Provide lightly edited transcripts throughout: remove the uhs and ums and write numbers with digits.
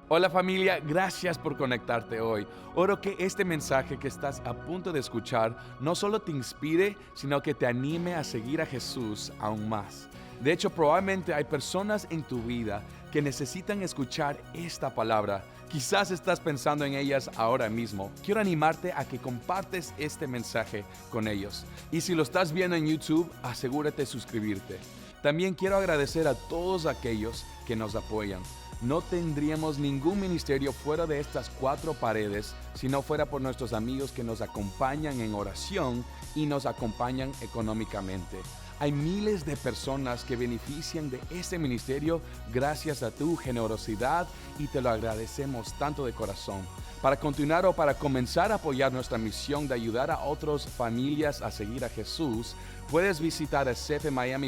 Hola familia, gracias por conectarte hoy. Oro que este mensaje que estás a punto de escuchar no solo te inspire, sino que te anime a seguir a Jesús aún más. De hecho, probablemente hay personas en tu vida que necesitan escuchar esta palabra. Quizás estás pensando en ellas ahora mismo. Quiero animarte a que compartes este mensaje con ellos. Y si lo estás viendo en YouTube, asegúrate de suscribirte. También quiero agradecer a todos aquellos que nos apoyan. No tendríamos ningún ministerio fuera de estas cuatro paredes si no fuera por nuestros amigos que nos acompañan en oración y nos acompañan económicamente. Hay miles de personas que benefician de este ministerio gracias a tu generosidad y te lo agradecemos tanto de corazón. Para continuar o para comenzar a apoyar nuestra misión de ayudar a otras familias a seguir a Jesús, puedes visitar cfmiami.es/dar.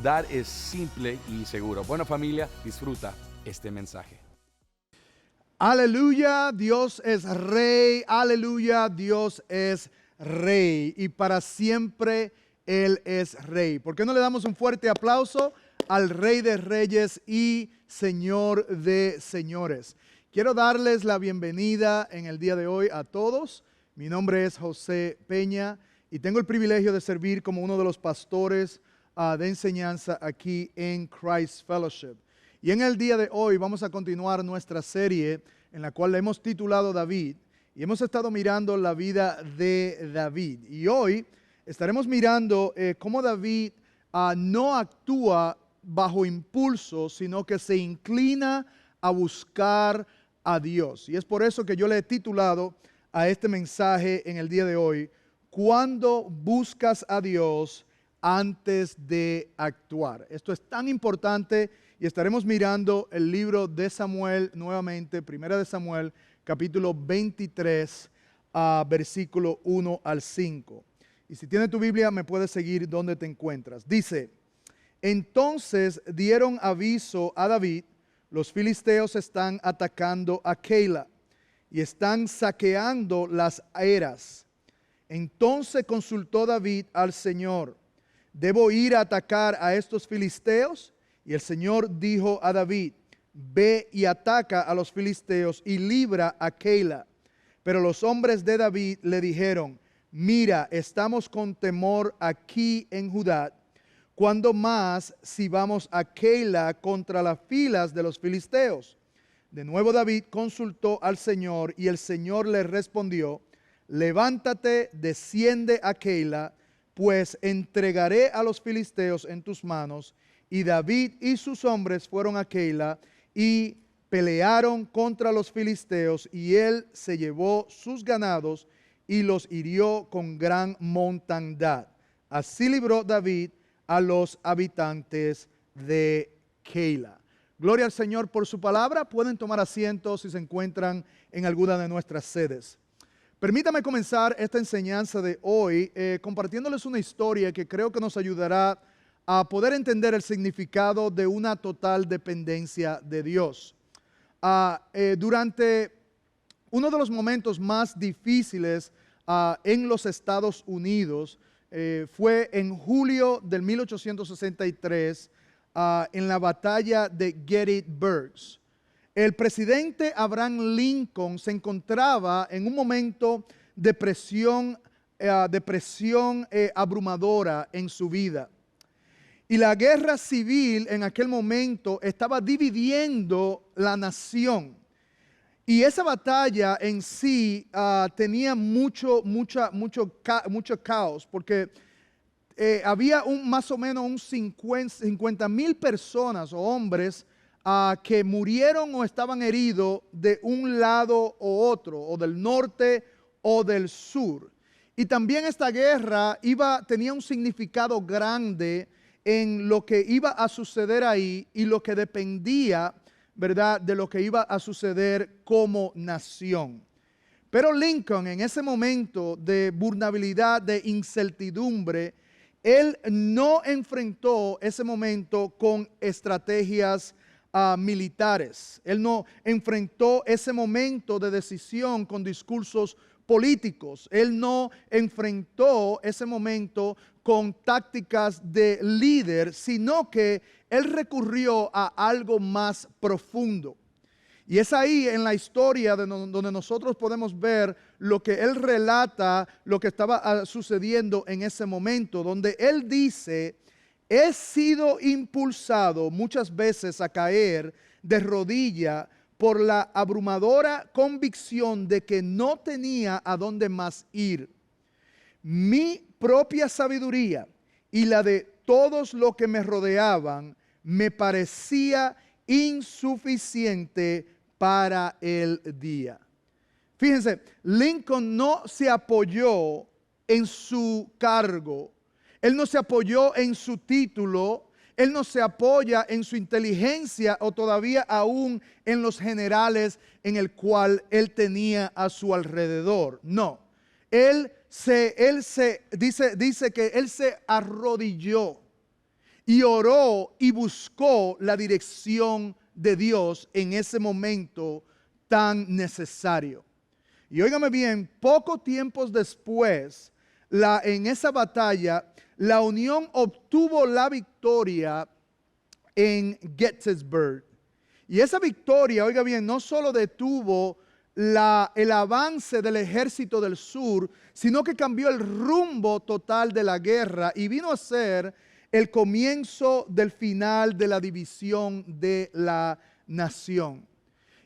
Dar es simple y seguro. Bueno familia, disfruta este mensaje. Aleluya, Dios es rey, aleluya, Dios es rey y para siempre Él es rey. ¿Por qué no le damos un fuerte aplauso al Rey de Reyes y Señor de Señores? Quiero darles la bienvenida en el día de hoy a todos. Mi nombre es José Peña y tengo el privilegio de servir como uno de los pastores de enseñanza aquí en Christ Fellowship. Y en el día de hoy vamos a continuar nuestra serie en la cual le hemos titulado David. Y hemos estado mirando la vida de David. Y hoy estaremos mirando cómo David no actúa bajo impulso, sino que se inclina a buscar a Dios. Y es por eso que yo le he titulado a este mensaje en el día de hoy, ¿cuándo buscas a Dios antes de actuar? Esto es tan importante y estaremos mirando el libro de Samuel nuevamente, Primera de Samuel, capítulo 23, versículo 1 al 5. Y si tienes tu Biblia, me puedes seguir donde te encuentras. Dice, entonces dieron aviso a David, los filisteos están atacando a Keila y están saqueando las eras. Entonces consultó David al Señor, ¿debo ir a atacar a estos filisteos? Y el Señor dijo a David, ve y ataca a los filisteos y libra a Keila. Pero los hombres de David le dijeron, mira, estamos con temor aquí en Judá. ¿Cuándo más si vamos a Keila contra las filas de los filisteos? De nuevo David consultó al Señor y el Señor le respondió, levántate, desciende a Keila, pues entregaré a los filisteos en tus manos. Y David y sus hombres fueron a Keila y pelearon contra los filisteos, y él se llevó sus ganados y los hirió con gran mortandad. Así libró David a los habitantes de Keila. Gloria al Señor por su palabra. Pueden tomar asientos si se encuentran en alguna de nuestras sedes. Permítame comenzar esta enseñanza de hoy compartiéndoles una historia que creo que nos ayudará a poder entender el significado de una total dependencia de Dios. Durante uno de los momentos más difíciles en los Estados Unidos fue en julio del 1863 en la batalla de Gettysburg. El presidente Abraham Lincoln se encontraba en un momento de presión abrumadora en su vida. Y la guerra civil en aquel momento estaba dividiendo la nación. Y esa batalla en sí tenía mucho caos, porque había más o menos un 50,000 personas o hombres que murieron o estaban heridos de un lado o otro, o del norte o del sur. Y también esta guerra tenía un significado grande en lo que iba a suceder ahí y lo que dependía, ¿verdad?, de lo que iba a suceder como nación. Pero Lincoln, en ese momento de vulnerabilidad, de incertidumbre, él no enfrentó ese momento con estrategias militares. Él no enfrentó ese momento de decisión con discursos políticos. Él no enfrentó ese momento con tácticas de líder, sino que él recurrió a algo más profundo. Y es ahí en la historia donde nosotros podemos ver lo que él relata, lo que estaba sucediendo en ese momento, donde él dice: he sido impulsado muchas veces a caer de rodilla por la abrumadora convicción de que no tenía a dónde más ir. Mi propia sabiduría y la de todos los que me rodeaban me parecía insuficiente para el día. Fíjense, Lincoln no se apoyó en su cargo, él no se apoyó en su título, él no se apoya en su inteligencia o todavía aún en los generales en el cual él tenía a su alrededor. No, dice que él se arrodilló y oró y buscó la dirección de Dios en ese momento tan necesario. Y óigame bien, poco tiempo después, en esa batalla, la Unión obtuvo la victoria en Gettysburg. Y esa victoria, oiga bien, no solo detuvo el avance del ejército del sur, sino que cambió el rumbo total de la guerra y vino a ser el comienzo del final de la división de la nación.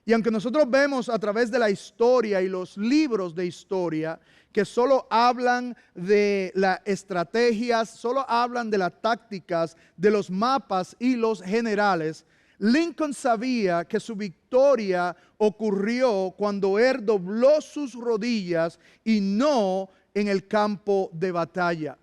Y aunque nosotros vemos a través de la historia y los libros de historia que solo hablan de las estrategias, solo hablan de las tácticas, de los mapas y los generales, Lincoln sabía que su victoria ocurrió cuando él dobló sus rodillas y no en el campo de batalla.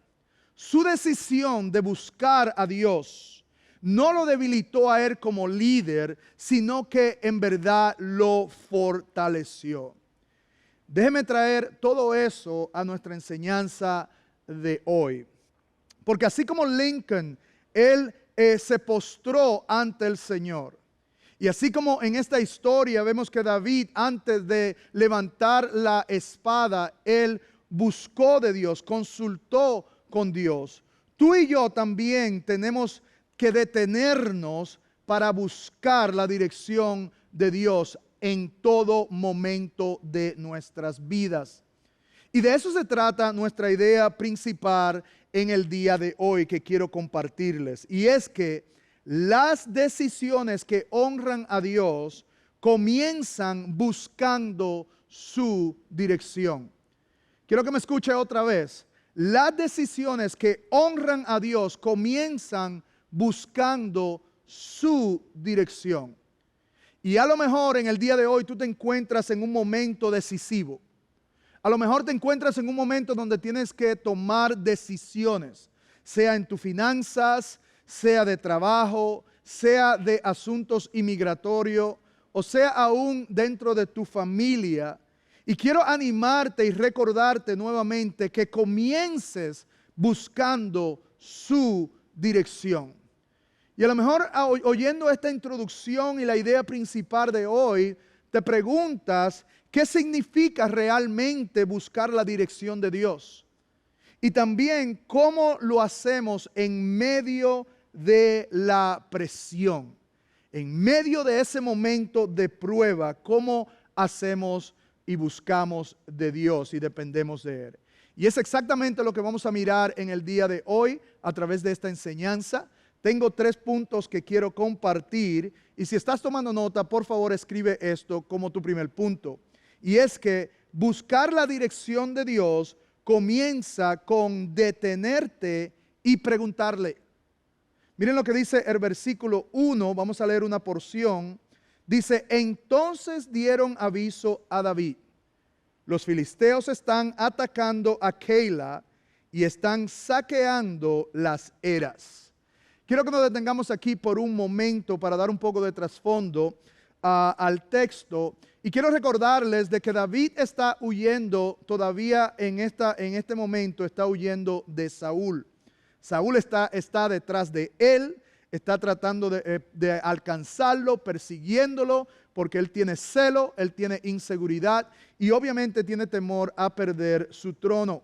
Su decisión de buscar a Dios no lo debilitó a él como líder, sino que en verdad lo fortaleció. Déjeme traer todo eso a nuestra enseñanza de hoy. Porque así como Lincoln, él se postró ante el Señor. Y así como en esta historia vemos que David, antes de levantar la espada, él buscó de Dios, consultó con Dios. Tú y yo también tenemos que detenernos para buscar la dirección de Dios en todo momento de nuestras vidas. Y de eso se trata nuestra idea principal en el día de hoy que quiero compartirles. Y es que las decisiones que honran a Dios comienzan buscando su dirección. Quiero que me escuche otra vez. Las decisiones que honran a Dios comienzan buscando su dirección. Y a lo mejor en el día de hoy tú te encuentras en un momento decisivo. A lo mejor te encuentras en un momento donde tienes que tomar decisiones, sea en tus finanzas, sea de trabajo, sea de asuntos inmigratorios, o sea aún dentro de tu familia. Y quiero animarte y recordarte nuevamente que comiences buscando su dirección. Y a lo mejor oyendo esta introducción y la idea principal de hoy, te preguntas qué significa realmente buscar la dirección de Dios. Y también cómo lo hacemos en medio de la presión. En medio de ese momento de prueba, cómo hacemos y buscamos de Dios y dependemos de Él. Y es exactamente lo que vamos a mirar en el día de hoy a través de esta enseñanza. Tengo 3 puntos que quiero compartir y si estás tomando nota, por favor escribe esto como tu primer punto. Y es que buscar la dirección de Dios comienza con detenerte y preguntarle. Miren lo que dice el versículo 1, vamos a leer una porción. Dice, entonces dieron aviso a David. Los filisteos están atacando a Keila y están saqueando las eras. Quiero que nos detengamos aquí por un momento para dar un poco de trasfondo al texto. Y quiero recordarles de que David está huyendo todavía en este momento, está huyendo de Saúl. Saúl está detrás de él, está tratando de alcanzarlo, persiguiéndolo, porque él tiene celo, él tiene inseguridad y obviamente tiene temor a perder su trono.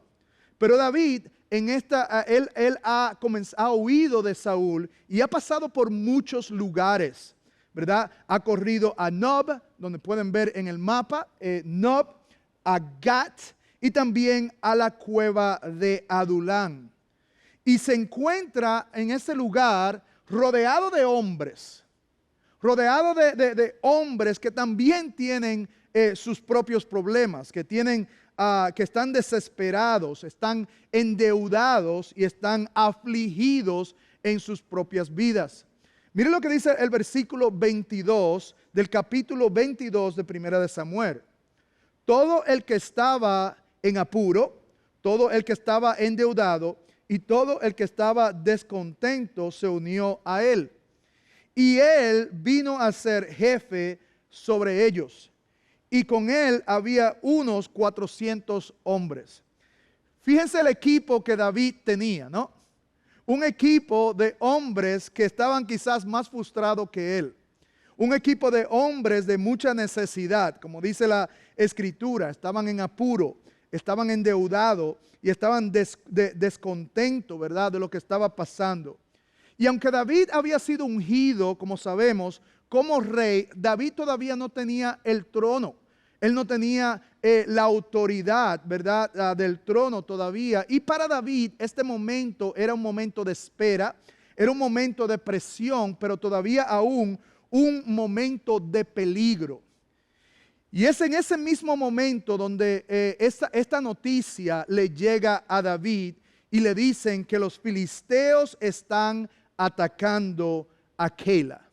Pero David, él ha huido de Saúl y ha pasado por muchos lugares, ¿verdad? Ha corrido a Nob, donde pueden ver en el mapa, Nob, a Gat y también a la cueva de Adulán. Y se encuentra en ese lugar rodeado de hombres, rodeado de hombres que también tienen sus propios problemas, que están desesperados, están endeudados y están afligidos en sus propias vidas. Miren lo que dice el versículo 22 del capítulo 22 de Primera de Samuel. Todo el que estaba en apuro, todo el que estaba endeudado y todo el que estaba descontento se unió a él. Y él vino a ser jefe sobre ellos. Y con él había unos 400 hombres. Fíjense el equipo que David tenía, ¿no? Un equipo de hombres que estaban quizás más frustrados que él. Un equipo de hombres de mucha necesidad, como dice la Escritura. Estaban en apuro, estaban endeudados y estaban descontentos, ¿verdad?, de lo que estaba pasando. Y aunque David había sido ungido, como sabemos, como rey, David todavía no tenía el trono. Él no tenía la autoridad, ¿verdad?, del trono todavía. Y para David este momento era un momento de espera, era un momento de presión, pero todavía aún un momento de peligro. Y es en ese mismo momento donde esta noticia le llega a David y le dicen que los filisteos están atacando a Keila.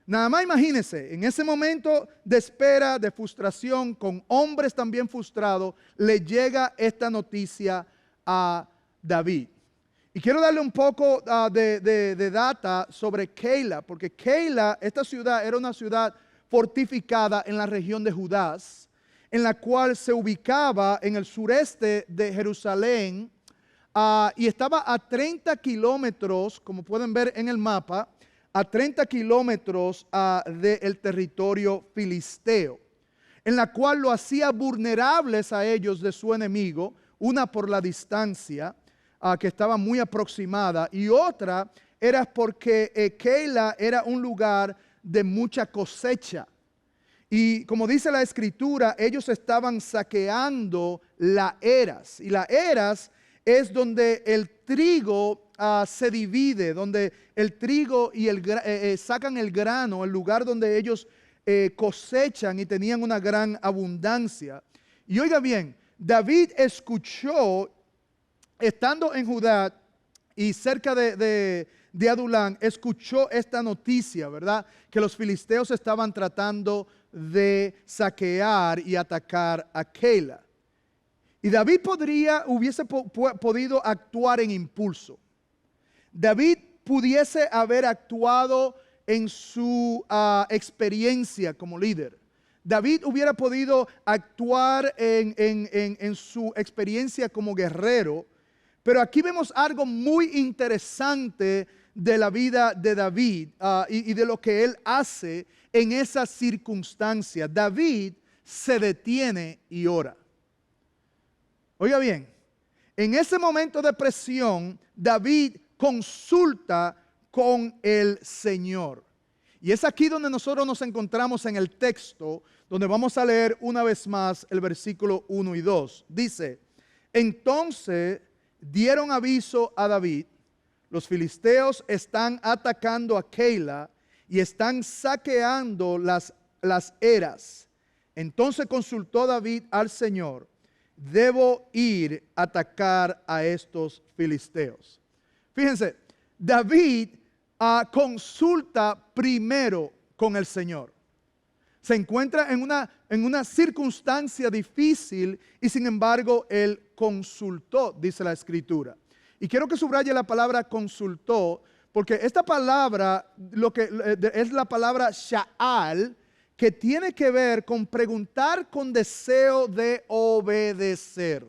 Nada más imagínense, en ese momento de espera, de frustración, con hombres también frustrados, le llega esta noticia a David. Y quiero darle un poco de data sobre Keila, porque Keila, esta ciudad, era una ciudad fortificada en la región de Judá, en la cual se ubicaba en el sureste de Jerusalén, y estaba a 30 kilómetros, como pueden ver en el mapa, a 30 kilómetros del territorio filisteo, en la cual lo hacía vulnerables a ellos de su enemigo, una por la distancia, que estaba muy aproximada, y otra era porque Keila era un lugar de mucha cosecha. Y como dice la Escritura, ellos estaban saqueando la eras, y la eras es donde el trigo se divide, donde el trigo y sacan el grano, el lugar donde ellos cosechan y tenían una gran abundancia. Y oiga bien, David escuchó, estando en Judá y cerca de Adulán, escuchó esta noticia, ¿verdad? Que los filisteos estaban tratando de saquear y atacar a Keila. Y David hubiese podido actuar en impulso. David pudiese haber actuado en su experiencia como líder. David hubiera podido actuar en su experiencia como guerrero. Pero aquí vemos algo muy interesante de la vida de David y de lo que él hace en esa circunstancia. David se detiene y ora. Oiga bien, en ese momento de presión, David consulta con el Señor. Y es aquí donde nosotros nos encontramos en el texto, donde vamos a leer una vez más el versículo 1 y 2. Dice, entonces dieron aviso a David, los filisteos están atacando a Keila y están saqueando las eras. Entonces consultó David al Señor, debo ir a atacar a estos filisteos. Fíjense, David consulta primero con el Señor. Se encuentra en una circunstancia difícil y sin embargo él consultó, dice la Escritura. Y quiero que subraye la palabra consultó, porque esta palabra es la palabra sha'al, que tiene que ver con preguntar con deseo de obedecer.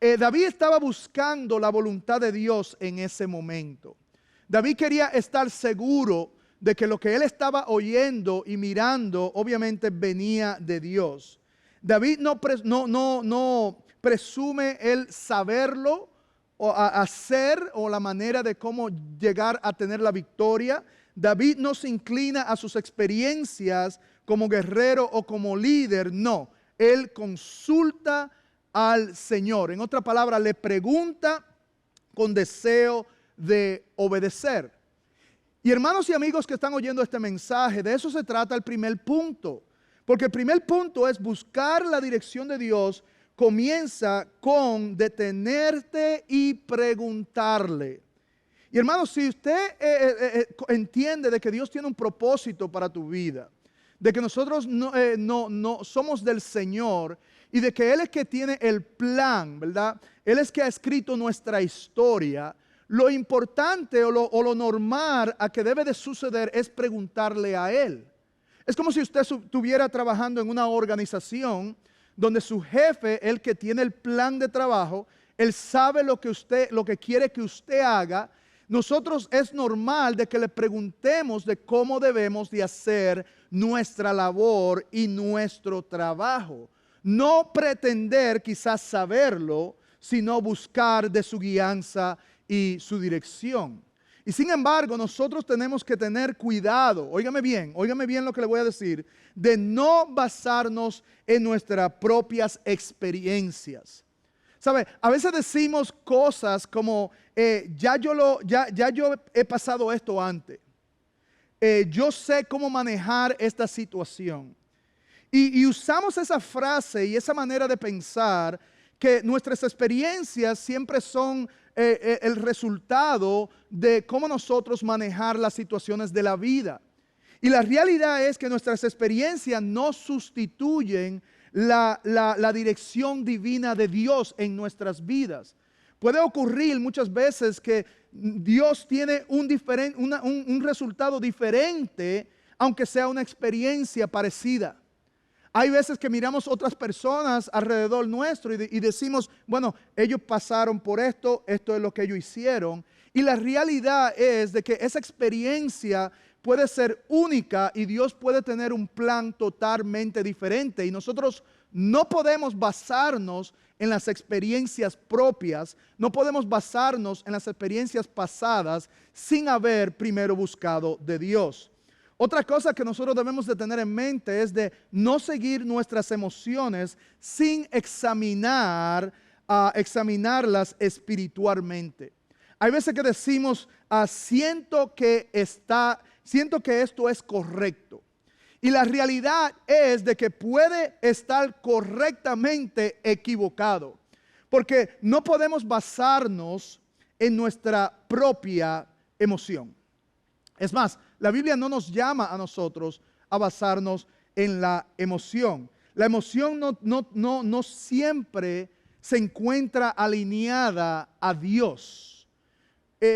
David estaba buscando la voluntad de Dios en ese momento. David quería estar seguro de que lo que él estaba oyendo y mirando obviamente venía de Dios. David no presume él saberlo hacer o la manera de cómo llegar a tener la victoria. David no se inclina a sus experiencias como guerrero o como líder, no. Él consulta al Señor. En otra palabra, le pregunta con deseo de obedecer. Y hermanos y amigos que están oyendo este mensaje, de eso se trata el primer punto. Porque el primer punto es buscar la dirección de Dios. Comienza con detenerte y preguntarle. Y hermanos, si usted entiende de que Dios tiene un propósito para tu vida, de que nosotros no somos del Señor y de que Él es que tiene el plan, ¿verdad? Él es que ha escrito nuestra historia. Lo importante o lo normal a que debe de suceder es preguntarle a Él. Es como si usted estuviera trabajando en una organización donde su jefe, el que tiene el plan de trabajo, él sabe lo que quiere que usted haga. Nosotros es normal de que le preguntemos de cómo debemos de hacer nuestra labor y nuestro trabajo. No pretender quizás saberlo, sino buscar de su guianza y su dirección. Y sin embargo, nosotros tenemos que tener cuidado, óigame bien lo que le voy a decir, de no basarnos en nuestras propias experiencias. ¿Sabe? A veces decimos cosas como, ya yo he pasado esto antes. Yo sé cómo manejar esta situación. Y usamos esa frase y esa manera de pensar que nuestras experiencias siempre son el resultado de cómo nosotros manejar las situaciones de la vida. Y la realidad es que nuestras experiencias no sustituyen la dirección divina de Dios en nuestras vidas. Puede ocurrir muchas veces que Dios tiene un resultado diferente, aunque sea una experiencia parecida. Hay veces que miramos otras personas alrededor nuestro y decimos, bueno, ellos pasaron por esto es lo que ellos hicieron. Y la realidad es de que esa experiencia puede ser única y Dios puede tener un plan totalmente diferente. Y nosotros no podemos basarnos en las experiencias propias, no podemos basarnos en las experiencias pasadas sin haber primero buscado de Dios. Otra cosa que nosotros debemos de tener en mente es de no seguir nuestras emociones sin examinarlas espiritualmente. Hay veces que decimos, siento que esto es correcto. Y la realidad es de que puede estar correctamente equivocado. Porque no podemos basarnos en nuestra propia emoción. Es más, la Biblia no nos llama a nosotros a basarnos en la emoción. La emoción no siempre se encuentra alineada a Dios,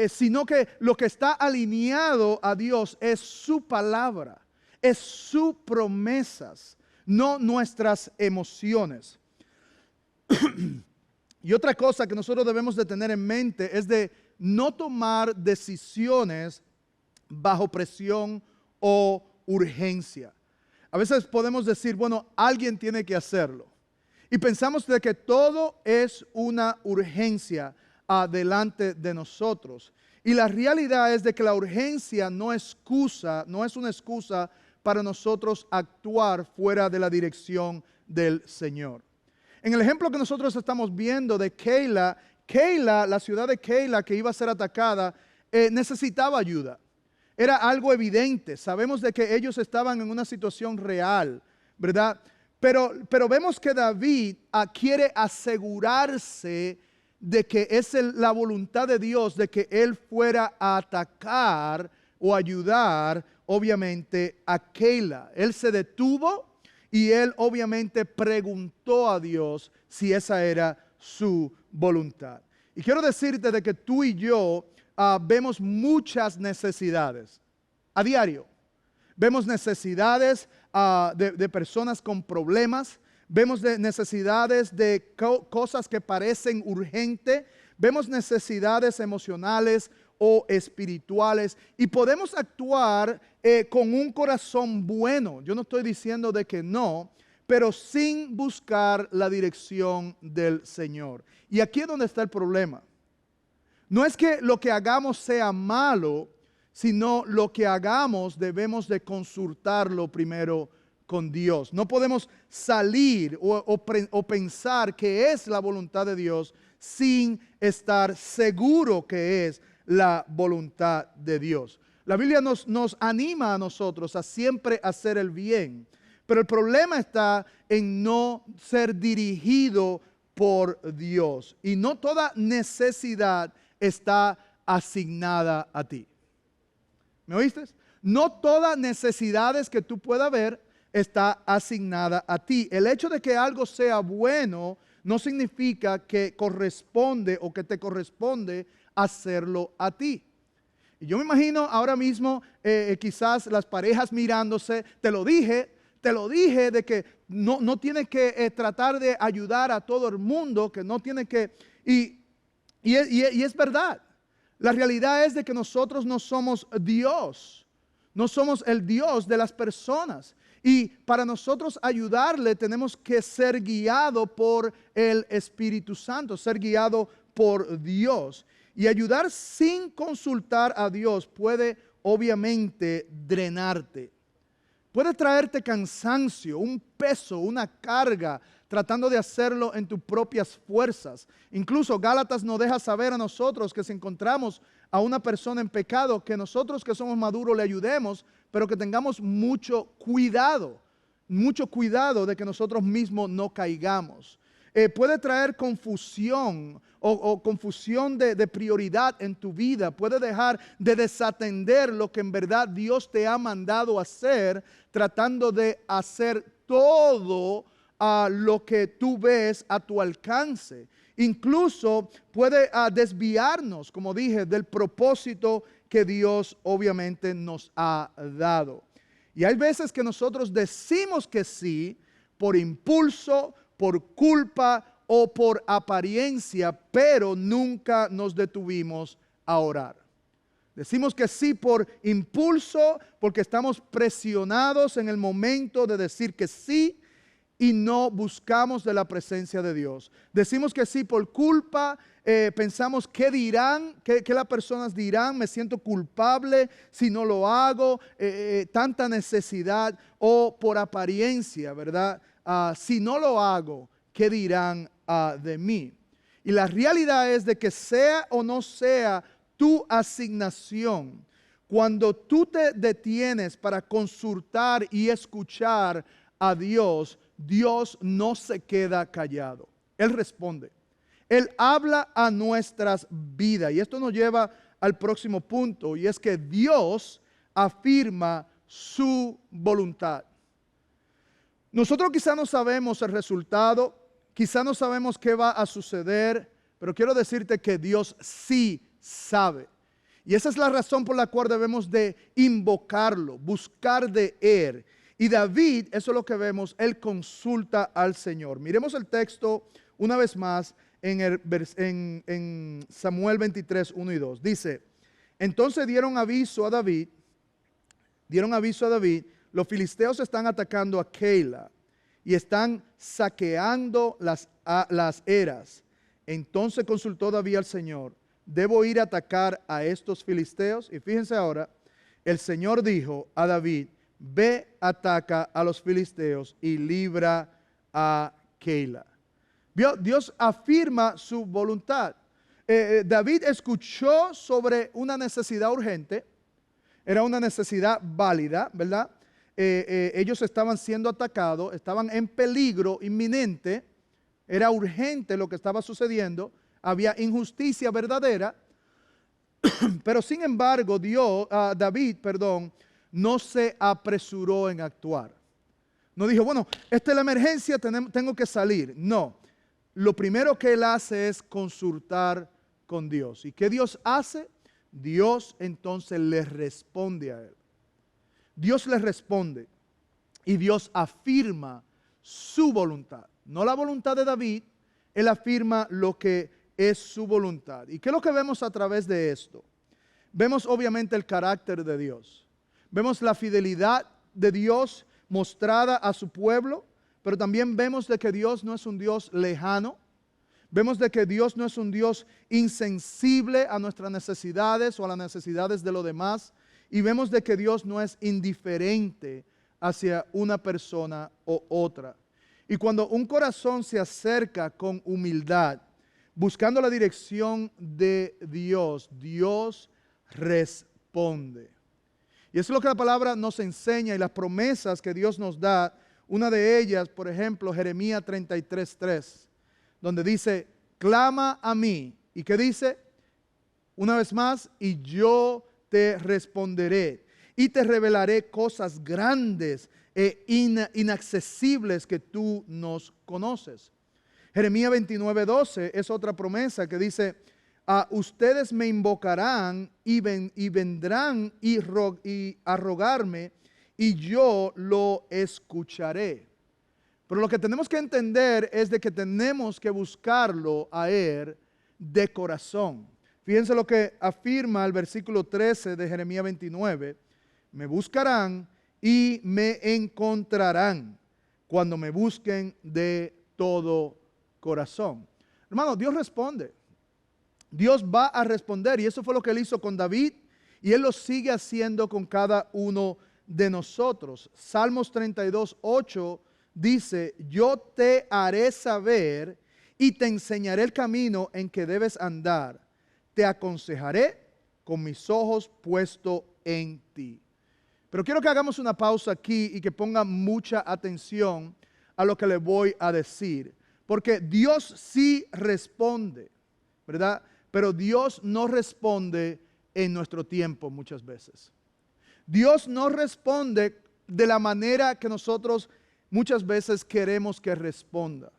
sino que lo que está alineado a Dios es su palabra, es sus promesas, no nuestras emociones. Y otra cosa que nosotros debemos de tener en mente es de no tomar decisiones bajo presión o urgencia. A veces podemos decir, bueno, alguien tiene que hacerlo. Y pensamos de que todo es una urgencia delante de nosotros. Y la realidad es de que la urgencia no es una excusa para nosotros actuar fuera de la dirección del Señor. En el ejemplo que nosotros estamos viendo de Keila, la ciudad de Keila que iba a ser atacada, necesitaba ayuda. Era algo evidente. Sabemos de que ellos estaban en una situación real, ¿verdad? Pero vemos que David quiere asegurarse de que es la voluntad de Dios de que él fuera a atacar o ayudar, obviamente, a Keila. Él se detuvo y él obviamente preguntó a Dios si esa era su voluntad. Y quiero decirte de que tú y yo vemos muchas necesidades a diario. Vemos necesidades de personas con problemas. Vemos necesidades de cosas que parecen urgentes. Vemos necesidades emocionales o espirituales. Y podemos actuar con un corazón bueno. Yo no estoy diciendo de que no, pero sin buscar la dirección del Señor. Y aquí es donde está el problema. No es que lo que hagamos sea malo, sino lo que hagamos debemos de consultarlo primero con Dios. No podemos salir o pensar que es la voluntad de Dios sin estar seguro que es la voluntad de Dios. La Biblia nos anima a nosotros a siempre hacer el bien, pero el problema está en no ser dirigido por Dios. Y no toda necesidad está asignada a ti. ¿Me oíste? No todas necesidades que tú puedas ver está asignada a ti. El hecho de que algo sea bueno no significa que corresponde o que te corresponde hacerlo a ti. Y yo me imagino ahora mismo quizás las parejas mirándose, te lo dije de que no tienes que tratar de ayudar a todo el mundo, que no tienes que... Y es verdad. La realidad es de que nosotros no somos Dios. No somos el Dios de las personas. Y para nosotros ayudarle tenemos que ser guiados por el Espíritu Santo, ser guiados por Dios. Y ayudar sin consultar a Dios puede obviamente drenarte. Puede traerte cansancio, un peso, una carga, tratando de hacerlo en tus propias fuerzas. Incluso Gálatas nos deja saber a nosotros que si encontramos a una persona en pecado, que nosotros que somos maduros le ayudemos, pero que tengamos mucho cuidado de que nosotros mismos no caigamos. Puede traer confusión o confusión de prioridad en tu vida. Puede dejar de desatender lo que en verdad Dios te ha mandado hacer, tratando de hacer todo lo que tú ves a tu alcance. Incluso puede desviarnos, como dije, del propósito que Dios obviamente nos ha dado. Y hay veces que nosotros decimos que sí por impulso, por culpa o por apariencia, pero nunca nos detuvimos a orar. Decimos que sí por impulso, porque estamos presionados en el momento de decir que sí y no buscamos de la presencia de Dios. Decimos que sí por culpa, pensamos qué dirán, qué las personas dirán, me siento culpable si no lo hago, tanta necesidad, o por apariencia, ¿verdad? Si no lo hago, ¿qué dirán de mí? Y la realidad es de que sea o no sea tu asignación, cuando tú te detienes para consultar y escuchar a Dios, Dios no se queda callado. Él responde. Él habla a nuestras vidas. Y esto nos lleva al próximo punto, y es que Dios afirma su voluntad. Nosotros quizá no sabemos el resultado, quizá no sabemos qué va a suceder, pero quiero decirte que Dios sí sabe. Y esa es la razón por la cual debemos de invocarlo, buscar de Él. Y David, eso es lo que vemos, él consulta al Señor. Miremos el texto una vez más en Samuel 23, 1 y 2. Dice, entonces dieron aviso a David, los filisteos están atacando a Keila y están saqueando las eras. Entonces consultó David al Señor, ¿debo ir a atacar a estos filisteos? Y fíjense ahora, el Señor dijo a David, ve, ataca a los filisteos y libra a Keila. Dios afirma su voluntad. David escuchó sobre una necesidad urgente, era una necesidad válida, ¿verdad? Ellos estaban siendo atacados, estaban en peligro inminente, era urgente lo que estaba sucediendo, había injusticia verdadera, pero sin embargo David no se apresuró en actuar. No dijo, bueno, esta es la emergencia, tengo que salir. No, lo primero que él hace es consultar con Dios. ¿Y qué Dios hace? Dios entonces le responde a él. Dios le responde y Dios afirma su voluntad. No la voluntad de David, él afirma lo que es su voluntad. ¿Y qué es lo que vemos a través de esto? Vemos obviamente el carácter de Dios. Vemos la fidelidad de Dios mostrada a su pueblo, pero también vemos de que Dios no es un Dios lejano. Vemos de que Dios no es un Dios insensible a nuestras necesidades o a las necesidades de los demás. Y vemos de que Dios no es indiferente hacia una persona o otra. Y cuando un corazón se acerca con humildad, buscando la dirección de Dios, Dios responde. Y eso es lo que la palabra nos enseña y las promesas que Dios nos da. Una de ellas, por ejemplo, Jeremías 33:3, donde dice, clama a mí. ¿Y qué dice? Una vez más, y yo te responderé y te revelaré cosas grandes e inaccesibles que tú no conoces. Jeremías 29:12 es otra promesa que dice, a ustedes me invocarán y vendrán a rogarme y yo lo escucharé. Pero lo que tenemos que entender es de que tenemos que buscarlo a Él de corazón. Fíjense lo que afirma el versículo 13 de Jeremías 29. Me buscarán y me encontrarán cuando me busquen de todo corazón. Hermano, Dios responde. Dios va a responder y eso fue lo que Él hizo con David y Él lo sigue haciendo con cada uno de nosotros. Salmos 32:8 dice, yo te haré saber y te enseñaré el camino en que debes andar. Te aconsejaré con mis ojos puestos en ti. Pero quiero que hagamos una pausa aquí y que pongan mucha atención a lo que le voy a decir. Porque Dios sí responde, ¿verdad? Pero Dios no responde en nuestro tiempo muchas veces. Dios no responde de la manera que nosotros muchas veces queremos que responda.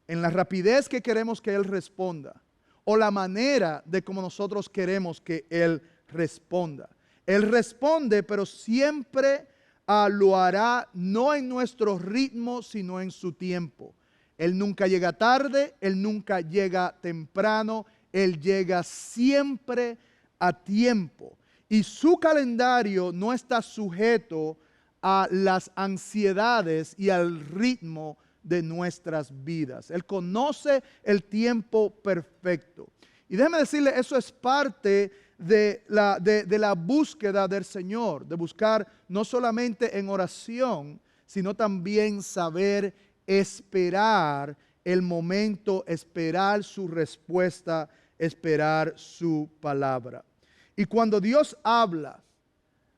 En la rapidez que queremos que Él responda. O la manera de como nosotros queremos que Él responda. Él responde, pero siempre lo hará no en nuestro ritmo, sino en su tiempo. Él nunca llega tarde, Él nunca llega temprano, Él llega siempre a tiempo. Y su calendario no está sujeto a las ansiedades y al ritmo de nuestras vidas. Él conoce el tiempo perfecto. Y déjeme decirle, eso es parte de la búsqueda del Señor, de buscar no solamente en oración, sino también saber esperar el momento, esperar su respuesta, esperar su palabra. Y cuando Dios habla,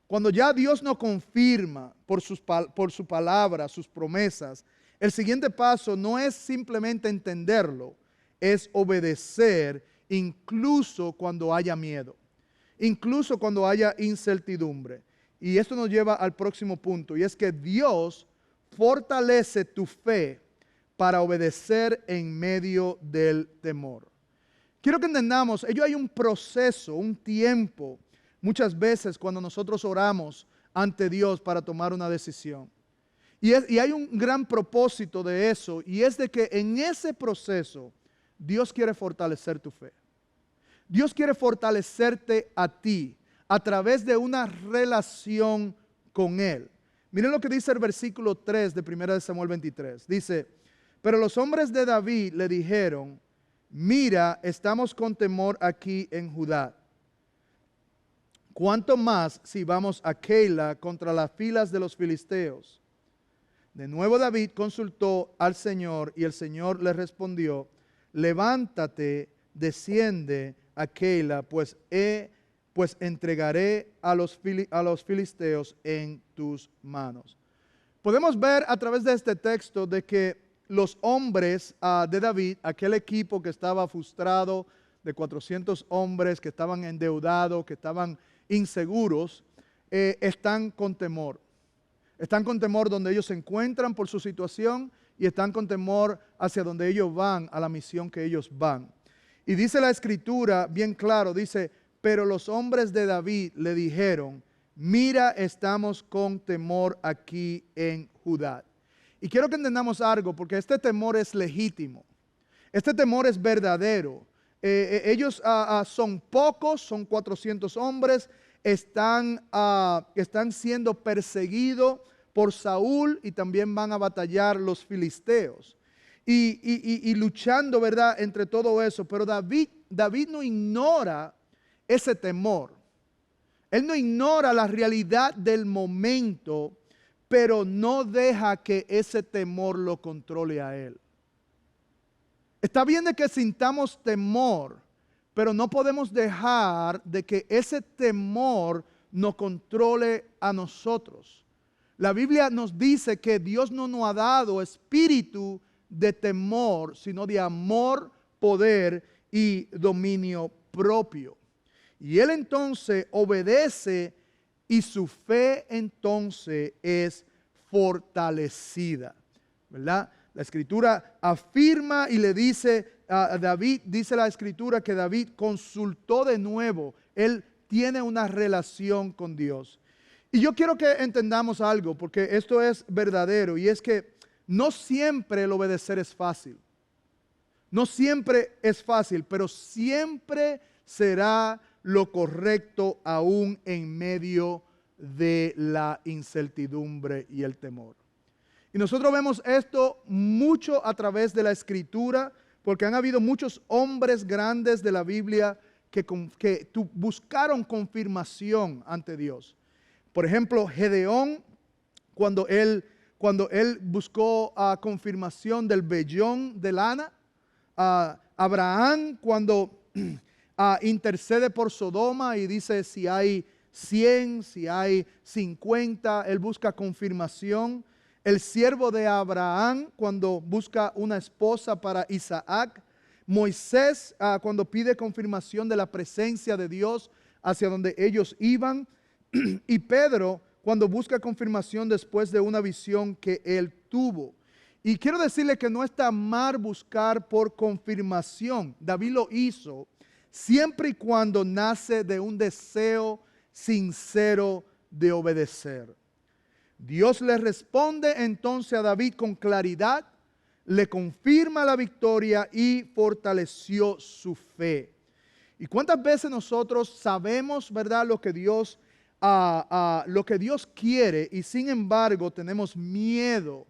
cuando ya Dios nos confirma por su palabra, sus promesas, el siguiente paso no es simplemente entenderlo, es obedecer incluso cuando haya miedo, incluso cuando haya incertidumbre. Y esto nos lleva al próximo punto, y es que Dios fortalece tu fe para obedecer en medio del temor. Quiero que entendamos, hay un proceso, un tiempo, muchas veces cuando nosotros oramos ante Dios para tomar una decisión. Y hay un gran propósito de eso, y es de que en ese proceso Dios quiere fortalecer tu fe. Dios quiere fortalecerte a ti a través de una relación con Él. Miren lo que dice el versículo 3 de 1 Samuel 23. Dice, pero los hombres de David le dijeron, mira, estamos con temor aquí en Judá. ¿Cuánto más si vamos a Keila contra las filas de los filisteos? De nuevo David consultó al Señor y el Señor le respondió, levántate, desciende a Keila, pues entregaré a los filisteos en tus manos. Podemos ver a través de este texto de que los hombres de David, aquel equipo que estaba frustrado de 400 hombres, que estaban endeudados, que estaban inseguros, están con temor. Están con temor donde ellos se encuentran por su situación y están con temor hacia donde ellos van, a la misión que ellos van. Y dice la Escritura bien claro, dice, pero los hombres de David le dijeron, mira, estamos con temor aquí en Judá. Y quiero que entendamos algo, porque este temor es legítimo. Este temor es verdadero. Ellos son pocos, son 400 hombres, están siendo perseguidos por Saúl y también van a batallar los filisteos. y luchando, ¿verdad?, entre todo eso. Pero David no ignora ese temor. Él no ignora la realidad del momento, pero no deja que ese temor lo controle a él. Está bien de que sintamos temor, pero no podemos dejar de que ese temor nos controle a nosotros. La Biblia nos dice que Dios no nos ha dado espíritu de temor, sino de amor, poder y dominio propio. Y él entonces obedece y su fe entonces es fortalecida, ¿verdad? La escritura afirma y le dice a David, dice la escritura que David consultó de nuevo. Él tiene una relación con Dios. Y yo quiero que entendamos algo, porque esto es verdadero, y es que no siempre el obedecer es fácil. No siempre es fácil, pero siempre será lo correcto aún en medio de la incertidumbre y el temor. Y nosotros vemos esto mucho a través de la escritura, porque han habido muchos hombres grandes de la Biblia que buscaron confirmación ante Dios. Por ejemplo, Gedeón, cuando él buscó confirmación del vellón de lana. Abraham, cuando intercede por Sodoma y dice si hay 100, si hay 50, él busca confirmación. El siervo de Abraham, cuando busca una esposa para Isaac. Moisés, cuando pide confirmación de la presencia de Dios hacia donde ellos iban. Y Pedro, cuando busca confirmación después de una visión que él tuvo. Y quiero decirle que no está mal buscar por confirmación. David lo hizo siempre y cuando nace de un deseo sincero de obedecer. Dios le responde entonces a David con claridad, le confirma la victoria y fortaleció su fe. ¿Y cuántas veces nosotros sabemos, verdad, lo que Dios quiere, y sin embargo tenemos miedo?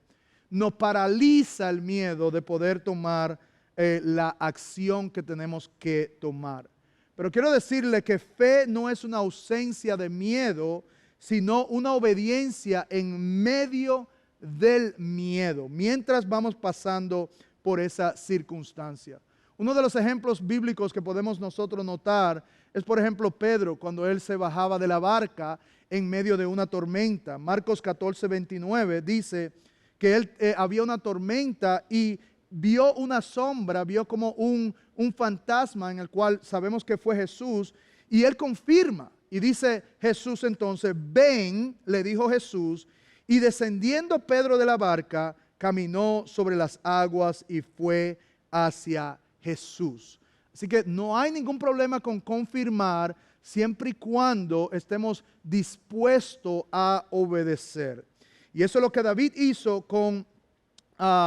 Nos paraliza el miedo de poder tomar la acción que tenemos que tomar. Pero quiero decirle que fe no es una ausencia de miedo, sino una obediencia en medio del miedo, mientras vamos pasando por esa circunstancia. Uno de los ejemplos bíblicos que podemos nosotros notar es, por ejemplo, Pedro, cuando él se bajaba de la barca en medio de una tormenta. Marcos 14:29 dice que él había una tormenta y vio una sombra, vio como un fantasma en el cual sabemos que fue Jesús, y él confirma. Y dice Jesús entonces, ven, le dijo Jesús, y descendiendo Pedro de la barca, caminó sobre las aguas y fue hacia Jesús. Así que no hay ningún problema con confirmar siempre y cuando estemos dispuestos a obedecer. Y eso es lo que David hizo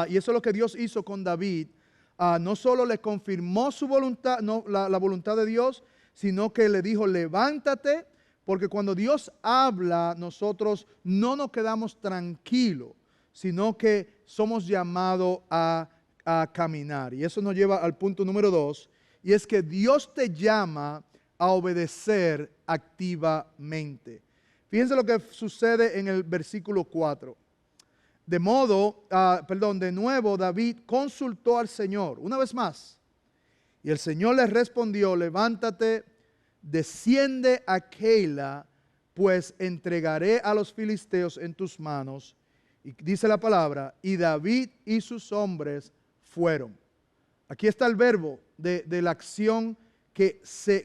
y eso es lo que Dios hizo con David. No solo le confirmó su voluntad, la voluntad de Dios, sino que le dijo, levántate, porque cuando Dios habla, nosotros no nos quedamos tranquilos, sino que somos llamados a caminar. Y eso nos lleva al punto número 2, y es que Dios te llama a obedecer activamente. Fíjense lo que sucede en el versículo 4. De nuevo David consultó al Señor, una vez más. Y el Señor le respondió, levántate, desciende a Keila, pues entregaré a los filisteos en tus manos. Y dice la palabra, y David y sus hombres fueron. Aquí está el verbo de la acción que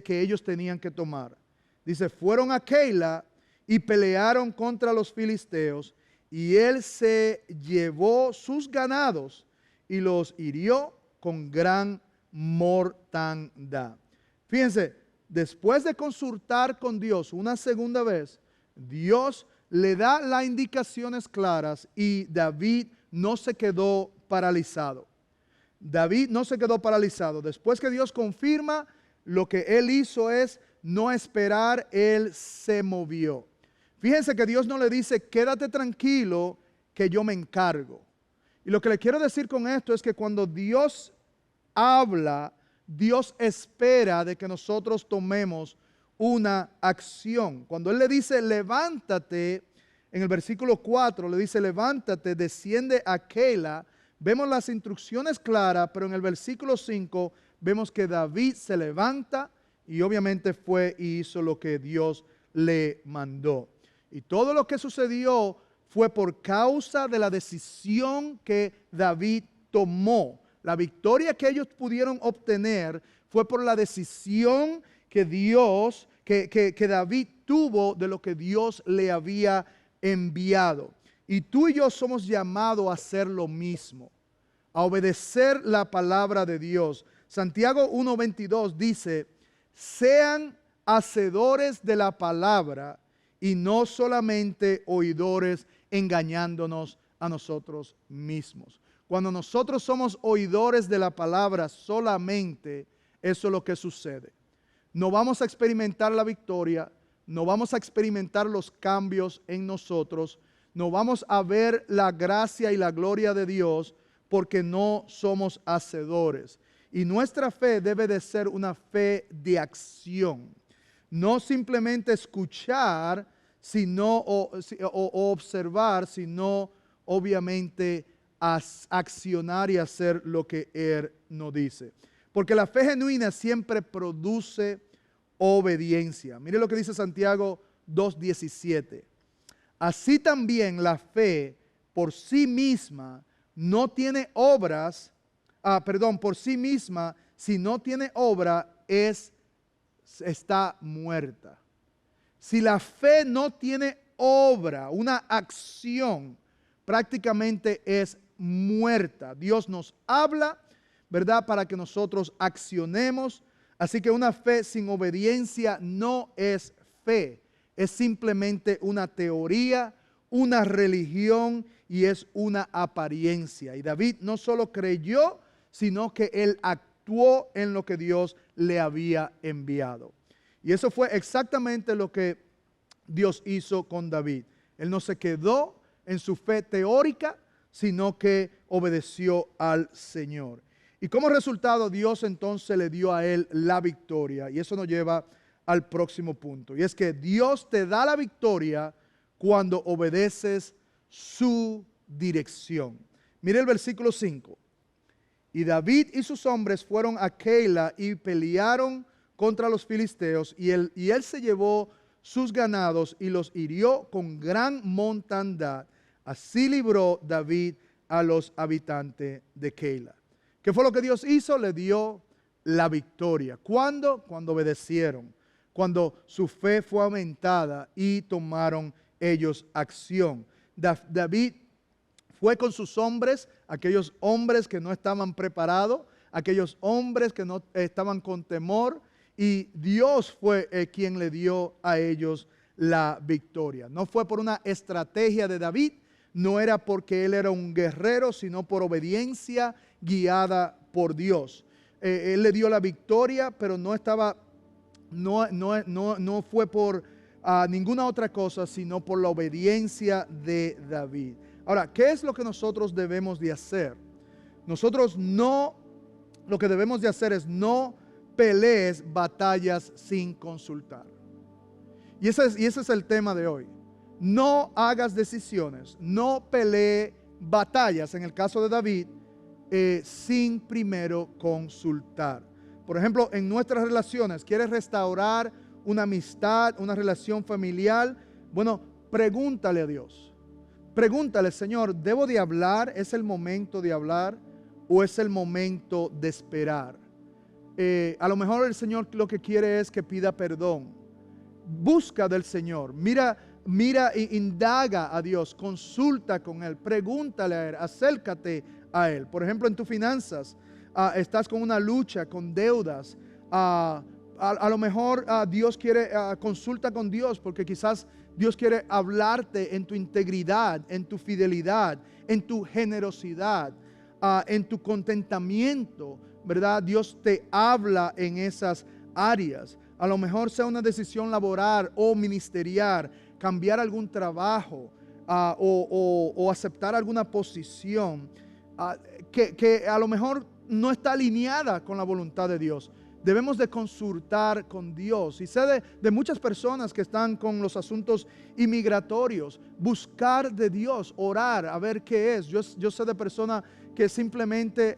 ellos tenían que tomar. Dice, fueron a Keila y pelearon contra los filisteos, y él se llevó sus ganados y los hirió con gran mortandad. Fíjense, después de consultar con Dios una segunda vez, Dios le da las indicaciones claras y David no se quedó paralizado. David no se quedó paralizado. Después que Dios confirma, lo que él hizo es no esperar, él se movió. Fíjense que Dios no le dice, quédate tranquilo que yo me encargo. Y lo que le quiero decir con esto es que cuando Dios habla, Dios espera de que nosotros tomemos una acción. Cuando Él le dice, levántate, en el versículo 4 le dice, levántate, desciende a Keila. Vemos las instrucciones claras, pero en el versículo 5 vemos que David se levanta y obviamente fue y hizo lo que Dios le mandó. Y todo lo que sucedió fue por causa de la decisión que David tomó. La victoria que ellos pudieron obtener fue por la decisión que David tuvo de lo que Dios le había enviado. Y tú y yo somos llamados a hacer lo mismo, a obedecer la palabra de Dios. Santiago 1:22 dice, sean hacedores de la palabra y no solamente oidores, engañándonos a nosotros mismos. Cuando nosotros somos oidores de la palabra solamente, eso es lo que sucede. No vamos a experimentar la victoria, no vamos a experimentar los cambios en nosotros, no vamos a ver la gracia y la gloria de Dios porque no somos hacedores. Y nuestra fe debe de ser una fe de acción. No simplemente escuchar o observar, sino obviamente accionar y hacer lo que Él nos dice. Porque la fe genuina siempre produce obediencia. Mire lo que dice Santiago 2:17. Así también la fe por sí misma no tiene obras, por sí misma, si no tiene obra, está muerta. Si la fe no tiene obra, una acción, prácticamente es muerta. Dios nos habla, ¿verdad? Para que nosotros accionemos. Así que una fe sin obediencia no es fe. Es simplemente una teoría, una religión y es una apariencia. Y David no solo creyó, sino que él actuó en lo que Dios le había enviado. Y eso fue exactamente lo que Dios hizo con David. Él no se quedó en su fe teórica, sino que obedeció al Señor. Y como resultado, Dios entonces le dio a él la victoria. Y eso nos lleva al próximo punto. Y es que Dios te da la victoria cuando obedeces su dirección. Mire el versículo 5. Y David y sus hombres fueron a Keila y pelearon contra los filisteos. Y él se llevó sus ganados y los hirió con gran mortandad. Así libró David a los habitantes de Keila. ¿Qué fue lo que Dios hizo? Le dio la victoria. ¿Cuándo? Cuando obedecieron. Cuando su fe fue aumentada y tomaron ellos acción. David fue con sus hombres, aquellos hombres que no estaban preparados, aquellos hombres que no estaban con temor, y Dios fue quien le dio a ellos la victoria. No fue por una estrategia de David, no era porque él era un guerrero, sino por obediencia guiada por Dios. Él le dio la victoria, pero no fue por ninguna otra cosa, sino por la obediencia de David. Ahora, ¿qué es lo que nosotros debemos de hacer? Lo que debemos de hacer es no pelees batallas sin consultar. Y ese es el tema de hoy. No hagas decisiones, no pelee batallas, en el caso de David, sin primero consultar. Por ejemplo, en nuestras relaciones, ¿quieres restaurar una amistad, una relación familiar? Bueno, pregúntale a Dios. Pregúntale, Señor, ¿debo de hablar? ¿Es el momento de hablar o es el momento de esperar? A lo mejor el Señor lo que quiere es que pida perdón. Busca del Señor. Mira e indaga a Dios. Consulta con Él. Pregúntale a Él. Acércate a Él. Por ejemplo, en tus finanzas, estás con una lucha, con deudas. A lo mejor Dios quiere, consulta con Dios, porque quizás Dios quiere hablarte en tu integridad, en tu fidelidad, en tu generosidad, en tu contentamiento, ¿verdad? Dios te habla en esas áreas. A lo mejor sea una decisión laboral o ministerial, cambiar algún trabajo o aceptar alguna posición. que a lo mejor no está alineada con la voluntad de Dios. Debemos de consultar con Dios. Y sé de muchas personas que están con los asuntos inmigratorios, buscar de Dios, orar, a ver qué es. Yo sé de personas que simplemente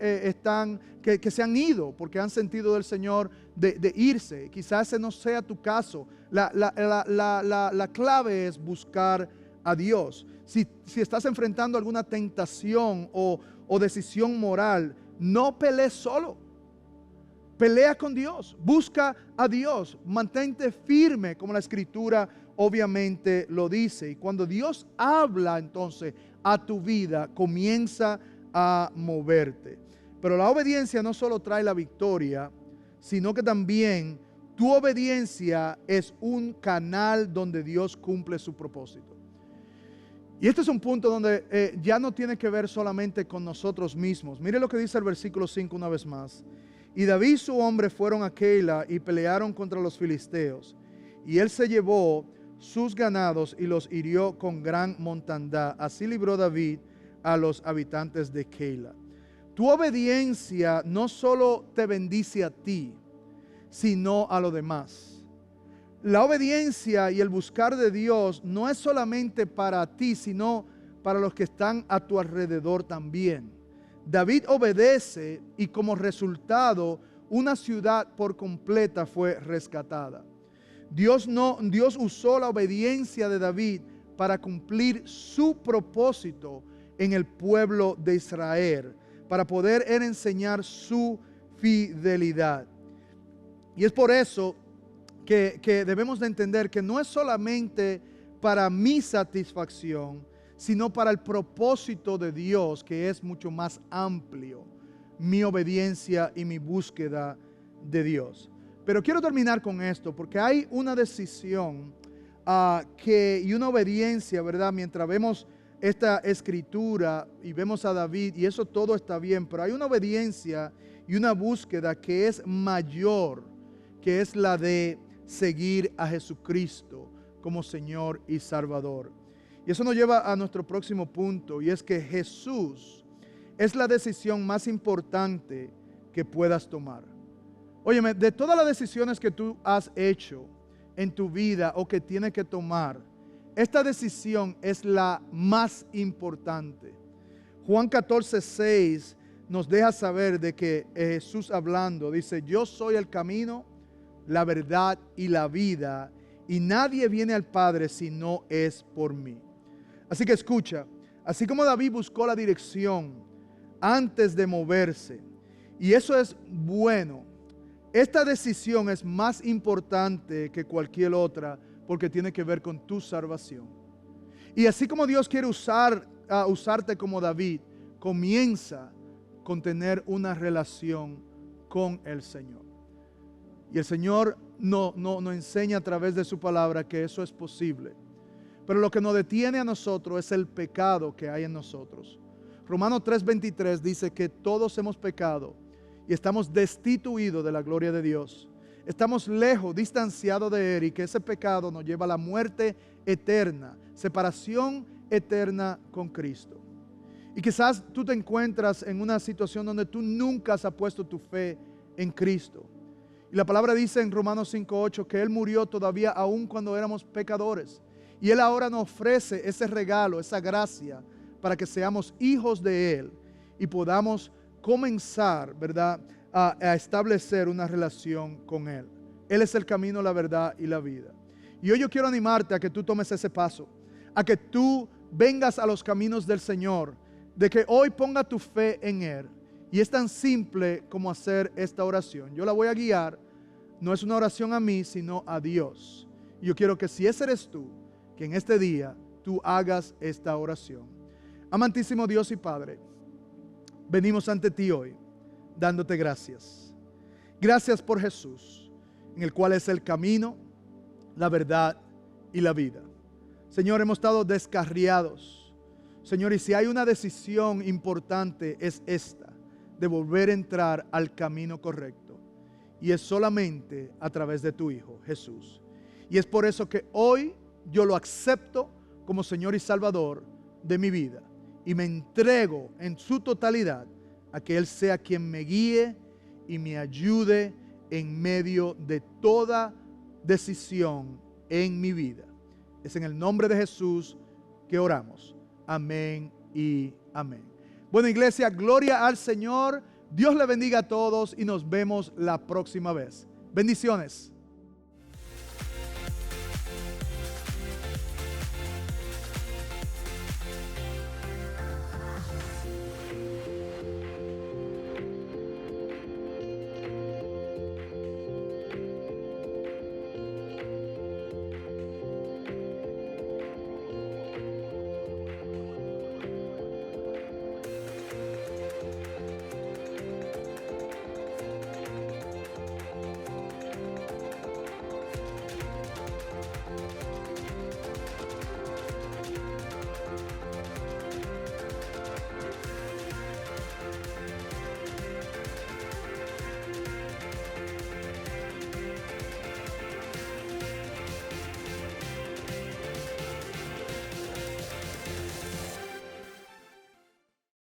que se han ido porque han sentido del Señor de irse. Quizás ese no sea tu caso. La clave es buscar a Dios. Si estás enfrentando alguna tentación o decisión moral, no pelees solo. Pelea con Dios, busca a Dios, mantente firme como la Escritura obviamente lo dice. Y cuando Dios habla entonces a tu vida, comienza a moverte. Pero la obediencia no solo trae la victoria, sino que también tu obediencia es un canal donde Dios cumple su propósito. Y este es un punto donde ya no tiene que ver solamente con nosotros mismos. Mire lo que dice el versículo 5 una vez más. Y David y su hombre fueron a Keila y pelearon contra los filisteos. Y él se llevó sus ganados y los hirió con gran mortandad. Así libró David a los habitantes de Keila. Tu obediencia no solo te bendice a ti, sino a los demás. La obediencia y el buscar de Dios no es solamente para ti, sino para los que están a tu alrededor también. David obedece y como resultado una ciudad por completa fue rescatada. Dios usó la obediencia de David para cumplir su propósito en el pueblo de Israel, para poder enseñar su fidelidad. Y es por eso que debemos de entender que no es solamente para mi satisfacción, sino para el propósito de Dios, que es mucho más amplio, mi obediencia y mi búsqueda de Dios. Pero quiero terminar con esto, porque hay una decisión y una obediencia, ¿verdad? Mientras vemos esta escritura y vemos a David, y eso todo está bien, pero hay una obediencia y una búsqueda que es mayor, que es la de seguir a Jesucristo como Señor y Salvador. Y eso nos lleva a nuestro próximo punto, y es que Jesús es la decisión más importante que puedas tomar. Óyeme, de todas las decisiones que tú has hecho en tu vida o que tienes que tomar, esta decisión es la más importante. Juan 14:6 nos deja saber de que Jesús hablando dice: yo soy el camino, la verdad y la vida, y nadie viene al Padre si no es por mí. Así que escucha, así como David buscó la dirección antes de moverse, y eso es bueno, esta decisión es más importante que cualquier otra porque tiene que ver con tu salvación. Y así como Dios quiere usarte como David, comienza con tener una relación con el Señor. Y el Señor nos enseña a través de su palabra que eso es posible. Pero lo que nos detiene a nosotros es el pecado que hay en nosotros. Romanos 3:23 dice que todos hemos pecado y estamos destituidos de la gloria de Dios. Estamos lejos, distanciados de Él, y que ese pecado nos lleva a la muerte eterna, separación eterna con Cristo. Y quizás tú te encuentras en una situación donde tú nunca has puesto tu fe en Cristo. Y la palabra dice en Romanos 5:8 que Él murió todavía aún cuando éramos pecadores. Y Él ahora nos ofrece ese regalo, esa gracia, para que seamos hijos de Él y podamos comenzar, ¿verdad?, a establecer una relación con Él. Él es el camino, la verdad y la vida. Y hoy yo quiero animarte a que tú tomes ese paso, a que tú vengas a los caminos del Señor, de que hoy ponga tu fe en Él. Y es tan simple como hacer esta oración. Yo la voy a guiar, no es una oración a mí, sino a Dios. Y yo quiero que si ese eres tú, que en este día tú hagas esta oración. Amantísimo Dios y Padre, venimos ante ti hoy dándote gracias. Gracias por Jesús, en el cual es el camino, la verdad y la vida. Señor, hemos estado descarriados. Señor, y si hay una decisión importante es esta, de volver a entrar al camino correcto. Y es solamente a través de tu Hijo, Jesús. Y es por eso que hoy yo lo acepto como Señor y Salvador de mi vida. y me entrego en su totalidad a que Él sea quien me guíe y me ayude en medio de toda decisión en mi vida. Es en el nombre de Jesús que oramos. Amén y amén. Bueno, iglesia, gloria al Señor. Dios le bendiga a todos y nos vemos la próxima vez. Bendiciones.